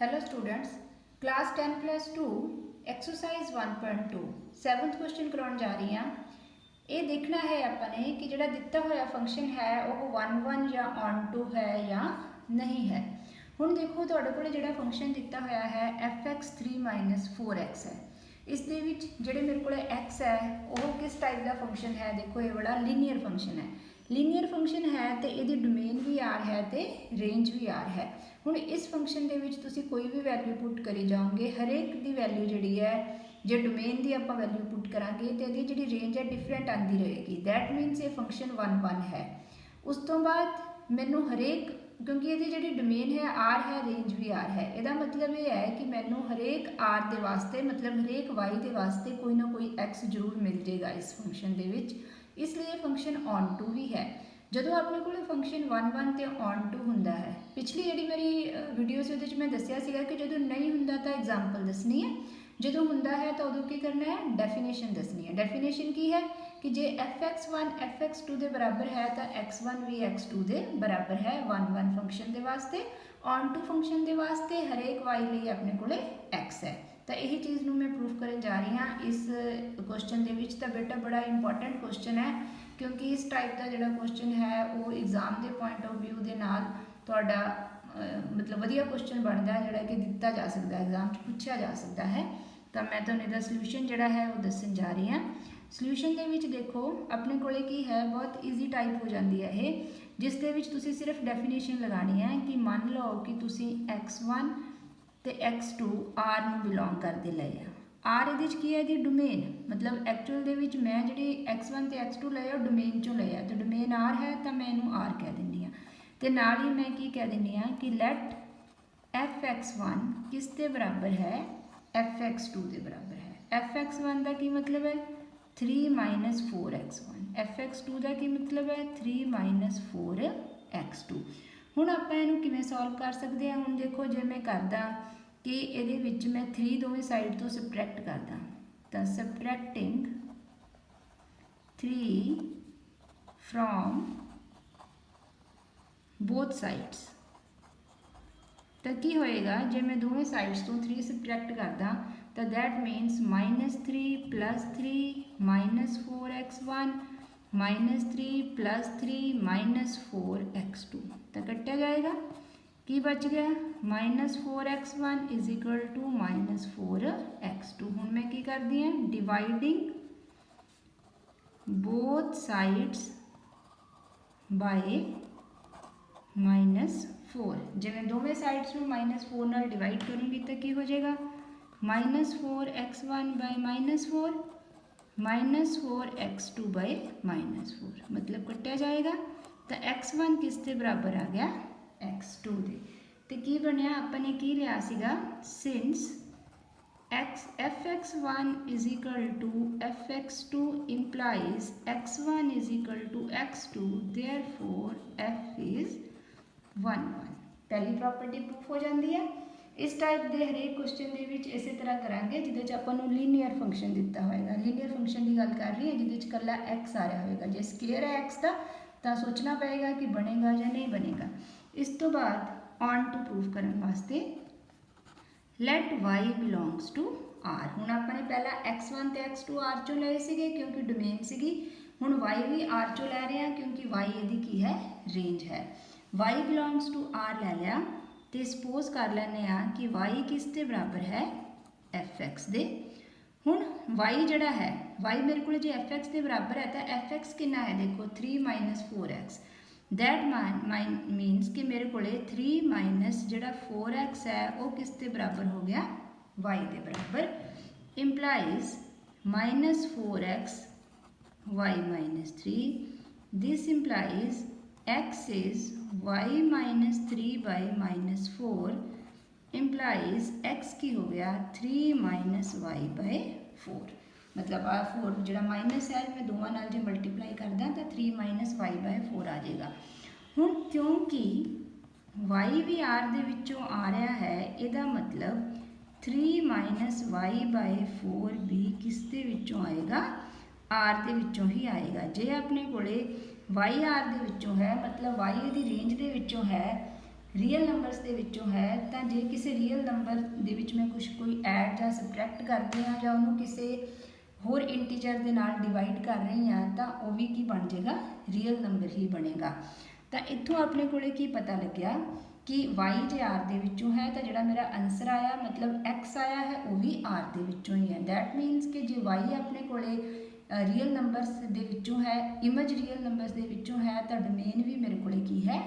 Hello students, class 10+2 exercise 1.2 7th question कराउण जा रही हाँ। ये देखना है अपने कि जिहड़ा दिता होया फंक्शन है वह 1 या ऑन टू है या नहीं है। हुण देखो तुहाडे कोल जिहड़ा फंक्शन दिता होया है fx3 - 4x है। इस दे विच जिहड़े मेरे को x है वह किस टाइप का फंक्शन है। देखो ये बड़ा लीनियर फंक्शन है। लीनियर फंक्शन है तो ये डोमेन भी आर है तो रेंज भी आर है। हुण इस फंक्शन दे विच तुसीं कोई भी वैल्यू पुट करी जाओगे, हरेक दी वैल्यू जिहड़ी है जे डोमेन की आपां वैल्यू पुट करांगे तो इहदी जिहड़ी रेंज है डिफरेंट आती रहेगी। दैट मीनस ये फंक्शन 1 है। उस तो बाद मैनू हरेक, क्योंकि ये जिहड़ी डोमेन है आर है, रेंज भी आर है, इसका मतलब ये है कि मैनू हरेक आर के वास्ते मतलब हरेक वाई के वास्ते कोई ना कोई एक्स जरूर मिल जाएगा इस फंक्शन के विच। इसलिए फंक्शन ऑन टू भी है। जो अपने को फंक्शन 1 तो ऑन टू होंदा है। पिछली जी मेरी वीडियो से मैं दसिया सीगा कि जो नहीं होंदा तो एग्जाम्पल दसनी है, जो होंदा है तो उदों की करना है, डेफिनेशन दसनी है। डेफिनेशन की है कि जे fx1 fx2 के बराबर है तो x1 भी x2 के बराबर है 1 फंक्शन के वास्ते। ऑन टू फंक्शन के वास्ते हरेक वाई लिए अपने को x है। तो यही चीज़ में मैं प्रूफ करने जा रही हाँ इस क्वेश्चन के विच। तो बेटा बड़ा इंपॉर्टेंट क्वेश्चन है, क्योंकि इस टाइप का जो क्वेश्चन है वो एग्जाम के पॉइंट ऑफ व्यू के नाल तुहाडा मतलब वधिया क्वेश्चन बनता है, जोड़ा कि दिता जा सकता है, एग्जाम पूछा जा सकता है। तो मैं तुहानूं इहदा सल्यूशन जोड़ा है वो दसन जा रही हाँ। सल्यूशन के विच देखो अपने कोले की है, बहुत ईजी टाइप हो जाती है ये, जिस दे विच तुसीं सिर्फ डेफिनेशन लगानी है कि मान लो कि तुसीं x1 तो x2 आर में बिलोंग करते ले आर ये की है डोमेन, मतलब एक्चुअल दे विच मैं जी x1 तो x2 लिया डोमेन चों लिया, तो डोमेन आर है तो मैं इनू आर कह दिंदी हाँ। तो नाल ही मैं की कह दिंदी हाँ कि लेट fx1 किस दे बराबर है, fx2 के बराबर है। fx1 का की मतलब है 3 - 4x1, fx2 का की मतलब है 3 - 4x2। हुण आपां इहनूं किवें सॉल्व कर सकते हैं। हुण देखो जे मैं करदा कि ये मैं 3 दोवें साइड तो सबट्रैक्ट करदा, तो सबट्रैक्टिंग 3 फ्रॉम बोथ साइड्स, तो की होएगा जे मैं दोवें साइड्स तो 3 सबट्रैक्ट करदा तो दैट मीनस -3 + 3 - 4x1 -3 + 3 - 4x2, तो कट्टिया जाएगा की बच गया -4x1 = -4x2। हुण मैं की करदी हाँ, डिवाइडिंग बोथ साइड्स बाय -4। जे मैं दोवें साइड्स में -4 नाल डिवाइड करूँगी तो की हो जाएगा -4x1 / -4 -4x2 / -4, मतलब कट्टिया जाएगा तो x1 किस के बराबर आ गया, x2 के। तो की बनया अपने की लिया सीगा, since fx1 = fx2 implies x1 = x2, therefore f is 1 पहली प्रॉपर्टी प्रूफ हो जाती है। इस टाइप के हरेक क्वेश्चन के इस तरह करांगे जिहदे आपको लीनियर फंक्शन दिता होएगा। लीनियर फंक्शन की गल कर रही है जिहदे कला एक्स आ रहा होएगा। जे स्केयर है एक्स का तो सोचना पड़ेगा कि बनेगा या नहीं बनेगा। इस तो बाद ऑन टू प्रूफ करने वास्ते let y belongs to R. हुण आपने पहला x1 तो x2 आर चों लए सीगे क्योंकि डोमेन सीगी। हुण y भी आर चों लै रहे हैं क्योंकि y इहदी की है, रेंज है। y बिलोंग्स टू आर लै लिया तो सपोज कर लैने कि y किस दे बराबर है, fx दे। हुण y जड़ा है, y मेरे को जो fx के बराबर है तो fx कितना है, देखो 3 - 4x। दैट मीनस कि मेरे को 3 - जड़ा 4x है वो किस के बराबर हो गया, y के बराबर। Implies -4x y - 3, this implies x is y - 3 / -4 implies x की हो गया 3 - y / 4, मतलब आ 4 जो माइनस है मैं दोवां नाल जो मल्टीप्लाई करदा तो 3 - y / 4 आ जाएगा। हुण क्योंकि y भी आर दे विचों आ रहा है, इसका मतलब 3 - y / 4 भी किस दे विचों आएगा, आर दे विचों ही आएगा। जे अपने कोले y आर दे विचों है मतलब y दी रेंज दे विचों है ਰੀਅਲ ਨੰਬਰਸ ਦੇ ਵਿੱਚੋਂ ਹੈ ਤਾਂ ਜੇ ਕਿਸੇ ਰੀਅਲ ਨੰਬਰ ਦੇ ਵਿੱਚ ਮੈਂ ਕੁਝ ਕੋਈ ਐਡ ਜਾਂ ਸਬਟਰੈਕਟ ਕਰਦੀ ਹਾਂ ਜਾਂ ਉਹਨੂੰ ਕਿਸੇ ਹੋਰ ਇੰਟੀਜਰ ਦੇ ਨਾਲ ਡਿਵਾਈਡ ਕਰ ਰਹੀ ਹਾਂ ਤਾਂ ਉਹ ਵੀ ਕੀ ਬਣ ਜਾਏਗਾ, ਰੀਅਲ ਨੰਬਰ ਹੀ ਬਣੇਗਾ। ਤਾਂ ਇੱਥੋਂ ਆਪਣੇ ਕੋਲੇ ਕੀ ਪਤਾ ਲੱਗਿਆ कि y जे r ਦੇ ਵਿੱਚੋਂ ਹੈ ਤਾਂ ਜਿਹੜਾ ਮੇਰਾ ਆਨਸਰ ਆਇਆ ਮਤਲਬ x ਆਇਆ ਹੈ ਉਹ ਵੀ r ਦੇ ਵਿੱਚੋਂ ਹੀ ਹੈ। ਦੈਟ ਮੀਨਸ ਕਿ ਜੇ y ਆਪਣੇ ਕੋਲੇ ਰੀਅਲ ਨੰਬਰਸ ਦੇ ਵਿੱਚੋਂ ਹੈ, ਇਮੇਜ ਰੀਅਲ ਨੰਬਰਸ ਦੇ ਵਿੱਚੋਂ ਹੈ ਤਾਂ ਡੋਮੇਨ ਵੀ ਮੇਰੇ ਕੋਲੇ ਕੀ ਹੈ,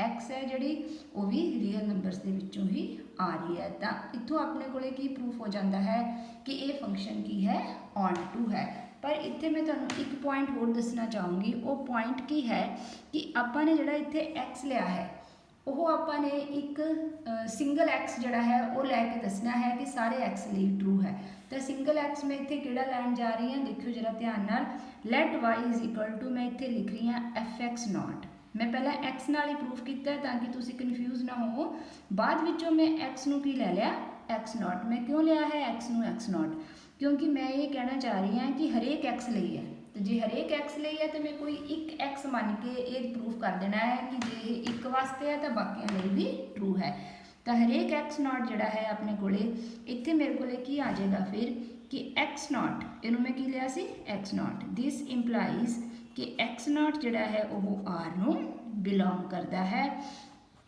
x ਹੈ ਜਿਹੜੀ ਉਹ ਵੀ ਰੀਅਲ ਨੰਬਰਸ ਦੇ ਵਿੱਚੋਂ ਹੀ ਆ ਰਹੀ ਹੈ। ਤਾਂ ਇੱਥੋਂ ਆਪਣੇ ਕੋਲੇ ਕੀ ਪ੍ਰੂਫ ਹੋ ਜਾਂਦਾ ਹੈ ਕਿ ਇਹ ਫੰਕਸ਼ਨ ਕੀ ਹੈ, ਔਨ ਟੂ ਹੈ। पर इत्थे मैं तुहानूं एक पॉइंट होर दसना चाहूँगी। वो पॉइंट की है कि आपां ने जिहड़ा इत्थे एक्स लिया है वो आपां ने एक सिंगल एक्स जिहड़ा है वो लैके दसना है कि सारे एक्स लिए ट्रू है। तो सिंगल एक्स मैं इत्थे किहड़ा लैन जा रही हाँ, देखियो जरा ध्यान नाल। Let y is equal to मैं इत्थे लिख रही हाँ एफ एक्स नॉट। मैं पहला एक्स नाल ही प्रूफ किया ताकि तुसीं कन्फ्यूज ना हो। बाद विचों मैं एक्स नूं की लै लिया एक्स नॉट। मैं क्यों लिया है एक्स नूं एक्स नॉट, क्योंकि मैं ये कहना चाह रही हाँ कि हरेक एक्स ਲਈ है। तो जे हरेक एक्स ਲਈ है तो मैं कोई एक एक्स मान के ये प्रूफ कर देना है कि जे एक वास्ते है तो बाकियां ਲਈ भी ट्रू है। तो हरेक एक्स नॉट जिहड़ा है अपने कोले इत्थे मेरे कोले की आ जाएगा फिर कि एक्स नॉट, इनू मैं की लिया सी एक्स नॉट। दिस इंप्लाइज कि एक्स नॉट जिहड़ा है वह आर नू बिलोंग करता है।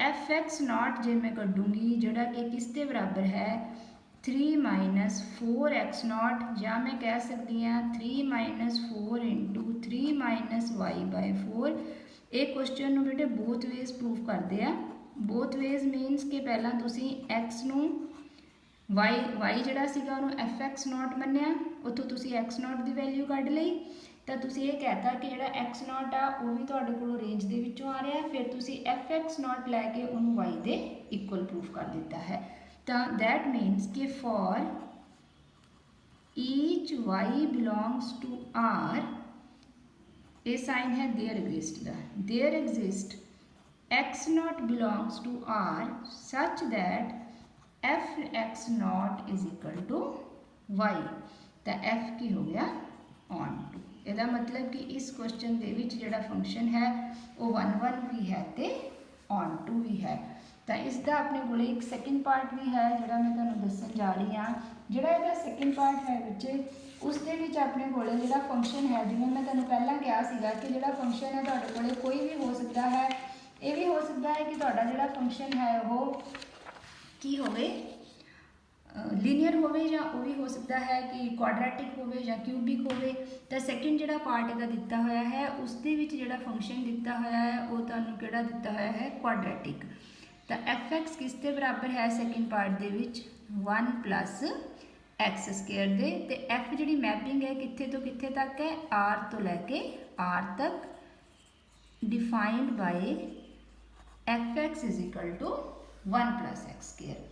एफ एक्स नॉट जे मैं कढूँगी जिहड़ा कि किस दे बराबर है 3 माइनस 4 एक्स नॉट, या मैं कह सकती हाँ 3 minus 4 into 3 minus y by 4। ये क्वेश्चन बेटे बोथ वेज प्रूफ करते हैं। बोथ वेज मीनस कि पहला तुसी एक्स नू वाई जिहड़ा सीगा उहनूं एफ एक्स नॉट मन्निया, उत्थों तुसी एक्स नॉट की वैल्यू कढ लई तो तुसी ये कहता कि जिहड़ा एक्स नॉट आ वो भी तुहाडे कोलों रेंज दे विचों आ रहा। फिर तुसी एफ एक्स नॉट लैके उहनूं वाई दे इक्वल प्रूफ कर दिता है। तो दैट मीन्स कि for each y belongs to R, ये साइन है देयर एग्जिस्ट दा, there exist x not belongs to R such that f x not is equal to y. तो f की हो गया ऑन टू। इसका मतलब कि इस क्वेश्चन के विच जिहड़ा फंक्शन है वो 1 1 भी है तो ऑन टू भी है। तो इसका अपने को एक सैकेंड पार्ट भी है जिहड़ा मैं तुहानूं दस्सण जा रही हाँ। जिहड़ा इहदा सैकेंड पार्ट है विच उसदे विच अपने कोल जिहड़ा फंक्शन है, जिवें मैं तुहानूं पहलां कहा सीगा कि जिहड़ा फंक्शन है तुहाडे कोल कोई भी हो सकता है। ये भी हो सकता है कि तुहाडा जिहड़ा फंक्शन है वो की होवे, लीनियर होवे, या वो भी हो सकता है कि क्वाड्रैटिक होवे या क्यूबिक होवे। तो सैकेंड जिहड़ा पार्ट इहदा दिता होया है उसदे विच जिहड़ा फंक्शन दिता होया है वो तुहानूं किहड़ा दिता होया है, क्वाड्रैटिक। तो एफ एक्स किस के बराबर है सैकेंड पार्ट दे विच 1 प्लस एक्स स्केयर दे। ते एफ जिहड़ी मैपिंग है कित्थे तो कित्थे तक है, आर तो लैके आर तक, defined by f x is equal to 1 plus x square.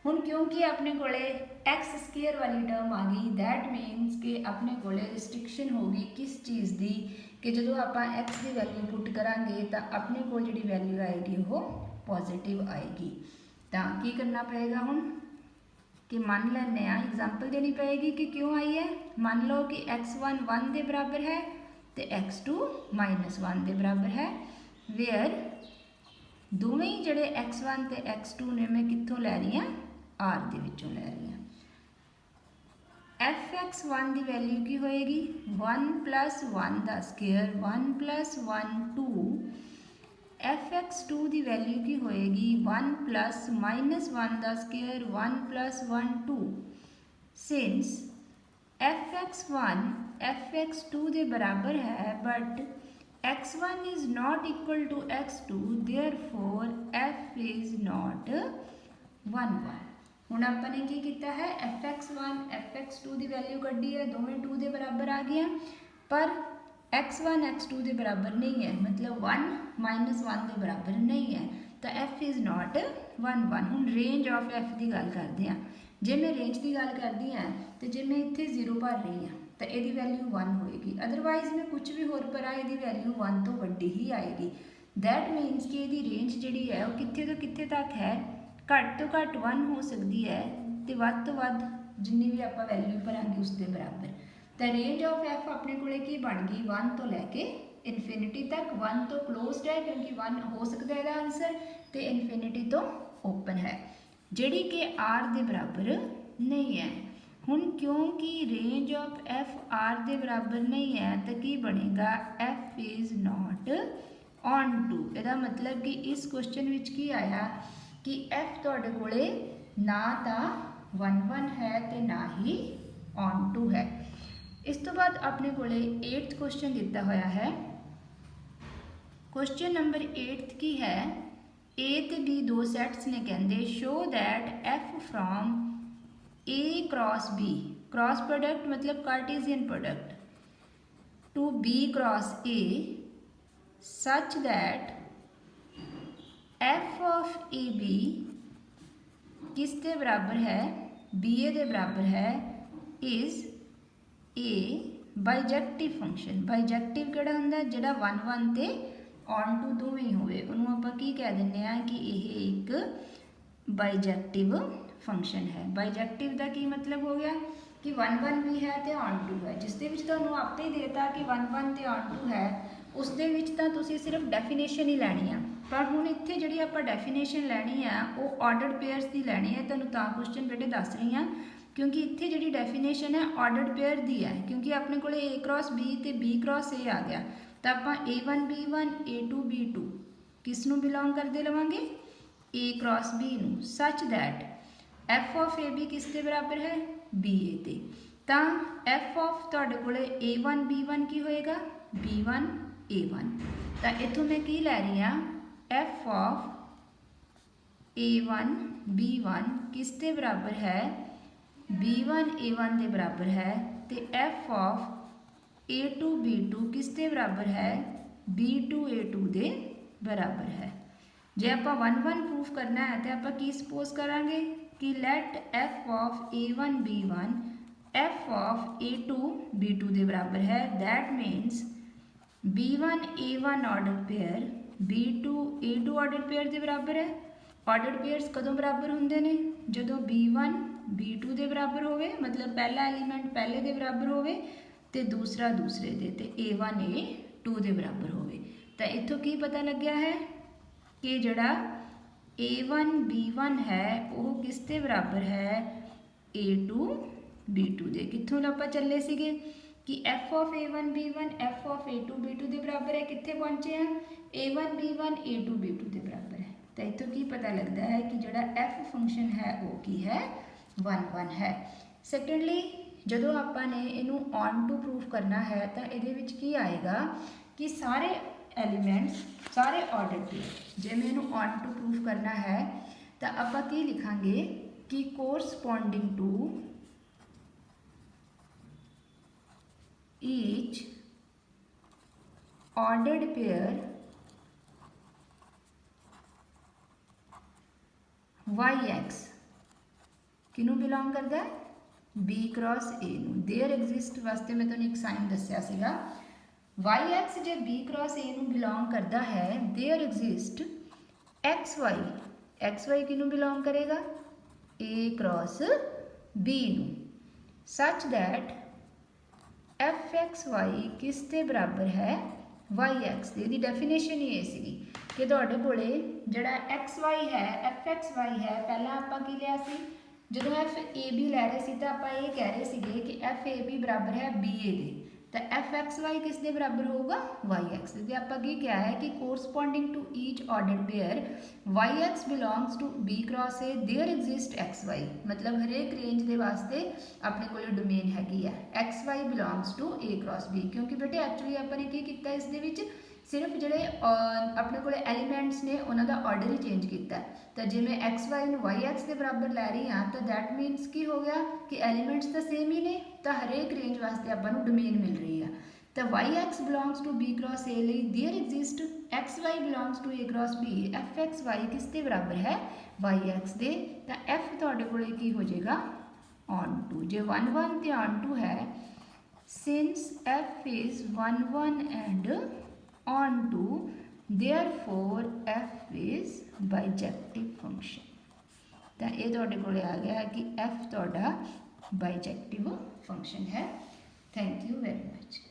हुण क्योंकि अपने कोले एक्स स्केयर वाली टर्म आ गई, दैट मीनस कि अपने कोले रिस्ट्रिक्शन होगी किस चीज़ की कि जो आप एक्स की वैल्यू पुट करांगे तो अपने को जिहड़ी वैल्यू आएगी वो पॉजिटिव आएगी। तो की करना पएगा हुण कि मान लैने एग्जाम्पल देनी पएगी कि क्यों आई है। मान लो कि x1 1 के बराबर है तो x2 -1 के बराबर है, वेयर दोवें ही जिहड़े x1 ते x2 ने मैं कित्थों लै रही हाँ, आर दे विचों लै रही हाँ। एफ एक्स 1 की वैल्यू की होएगी 1 प्लस 1 का स्केयर 1 प्लस 1 2। एफ एक्स 2 की वैल्यू की होएगी 1 प्लस -1 का square 1 plus 1 2। Since F x 1 F x 2 के बराबर है but x1 is not equal to x2, therefore f is not 1 1। हुण आपने की किया है, एफ एक्स 1 एफ एक्स 2 की वैल्यू कड्डी है, दोवें 2 के बराबर आ गया, पर x1 x2 के बराबर नहीं है, मतलब 1 -1 के बराबर नहीं है। तो f इज़ नॉट 1 1। हुण रेंज ऑफ f की गल करते हैं। जे मैं रेंज की गल करती हाँ तो जे मैं इत्थे 0 भर रही हाँ तो यदी वैल्यू 1 होएगी, अदरवाइज मैं कुछ भी होर पर यदी वैल्यू 1 तो वड्डी ही आएगी। दैट मीनस कि यदी रेंज जिहड़ी है वो कित्थे तो कित्थे तक है, घट तो घट 1 हो सकती है तो वध तो वध जिन्नी भी आप वैल्यू भरांगे उसके बराबर। तो रेंज ऑफ एफ अपने को की बन गई 1 तो लैके इनफिनिटी तक, 1 तो क्लोज्ड है क्योंकि 1 हो सकता है आंसर, तो इनफिनिटी तो ओपन है, जिहड़ी कि आर दे बराबर नहीं है। हुण क्योंकि रेंज ऑफ एफ आर दे बराबर नहीं है तो की बनेगा, F is not onto. इहदा मतलब कि इस क्वेश्चन विच की आया कि एफ तुहाडे कोले ना तो 1 है तो ना ही ऑन टू है। इस तो बाद अपने कोले 8th क्वेश्चन दिता होया है। क्वेश्चन नंबर 8th की है, ए ते बी दो सैट्स ने, कहते show that F from A cross B, cross product मतलब Cartesian product, to B cross A such that F of A B किस दे बराबर है, बी ए दे बराबर है, is A bijective function. Bijective किहड़ा हुंदा, जिहड़ा 1 1 ते ऑन टू दोवें ही होवे, उहनूं आपां की कह दिंदे आ कि यह एक बाइजेक्टिव फंक्शन है। बाइजेक्टिव का की मतलब हो गया कि 1 1 भी है तो ऑन टू है, जिस दे विच तुहानूं आपे ही देता कि 1 1 ते ऑन टू है, उस दे विच तां तुसीं सिर्फ डेफिनेशन ही लैनी आ। पर हुण इत्थे जिहड़ी आपां डेफिनेशन लैनी आ वो ऑर्डर्ड पेयर्स की लैनी है। तुहानूं तां क्वेश्चन बेटे दस रही हाँ क्योंकि इत्थे जिहड़ी डेफिनेशन है ऑर्डर्ड पेयर दी है, क्योंकि अपने कोले ए क्रॉस बी ते बी क्रॉस ए आ गया, तो आपां A1 B1 A2 B2 किस नूं बिलोंग करते लवांगे, ए क्रॉस बी नूं, such that F of A B किस दे बराबर है, बी ए ते। तां एफ ऑफ तुहाडे कोले A1 B1 की होएगा, B1 A1। तां इत्थों मैं की लै रही हाँ, एफ ऑफ A1 B1 किस दे बराबर है, B1 A1 के बराबर है, तो एफ ऑफ A2 B2 किस दे बराबर है, B2 A2 के बराबर है। जे आप 1 1 प्रूफ करना है तो आप की सपोज करांगे कि let F of A1 B1 F of A2 B2 के बराबर है, that means B1 A1 order pair B2 A2 order pair के बराबर है। ऑर्डर पेयर्स कदों बराबर होंगे ने, जदों B1 B2 के बराबर होवे, मतलब पहला एलीमेंट पहले के बराबर होवे ते दूसरा दूसरे दे, ते A1 A2 के बराबर होवे। तो इत्थों की पता लग्या है कि जड़ा A1 B1 है वो किस दे बराबर है, A2 B2 दे। कित्थों आपां चले सीगे कि F of A1 B1 F of A2 B2 के बराबर है, कित्थे पहुंचे हैं, A1 B1 A2 B2 के बराबर है। तो इत्थों की पता लगता है कि जड़ा एफ फंक्शन है वो की है, 1 1 है। सैकेंडली जदों आपां ने इनू ऑन टू प्रूफ करना है तो ये की आएगा कि सारे एलीमेंट्स सारे ऑर्डर पे, जे मैं इनू ऑन टू प्रूफ करना है तो आपां की लिखांगे कि corresponding to each ordered pair YX किनू बिलोंग करता है, B क्रॉस A नू। देयर एग्जिस्ट वास्ते मैं तुहानूं एक साइन दस्सिया सीगा, YX जे B क्रॉस A नू बिलोंग करता है, देयर एग्जिस्ट XY किनू बिलोंग करेगा, A क्रॉस B नू, सच दैट FXY किस दे बराबर है, YX दे। दी डेफिनेशन ही ये सी कि तुहाडे कोले जिहड़ा XY है FXY है, पहला आपां की लिया सी, जदों FAB लै रहे सी तो आपां ये कह रहे सीगे कि FAB बराबर है BA दे, तो FXY किस दे बराबर होगा, YX दे। आपां की क्या है कि corresponding to each order pair YX belongs to B cross A, there exist XY, मतलब हरेक रेंज के वास्ते अपने कोल डोमेन हैगी है, XY belongs to A cross B। क्योंकि बेटे एक्चुअली आपने की किया, इस दे विच सिर्फ जोड़े अपने को एलीमेंट्स ने उन्होंने ऑर्डर ही चेंज किया। तो जे मैं XY YX के बराबर लै रही हाँ तो दैट मीनस की हो गया कि एलीमेंट्स तो सेम ही ने, तो हरेक रेंज वास्ते अपन डोमेन मिल रही है। तो YX belongs to B cross A लिए there exist XY belongs to A cross B, FXY किस के बराबर है, YX दे। तो F तुहाडे कोले की हो जाएगा, ऑन टू। जे 1 1 ते ऑन टू है, since F is 1 1 and on to, therefore f is bijective function। तो ये तुहाडे कोले आ गया है कि f तुहाडा bijective function है। Thank you very much.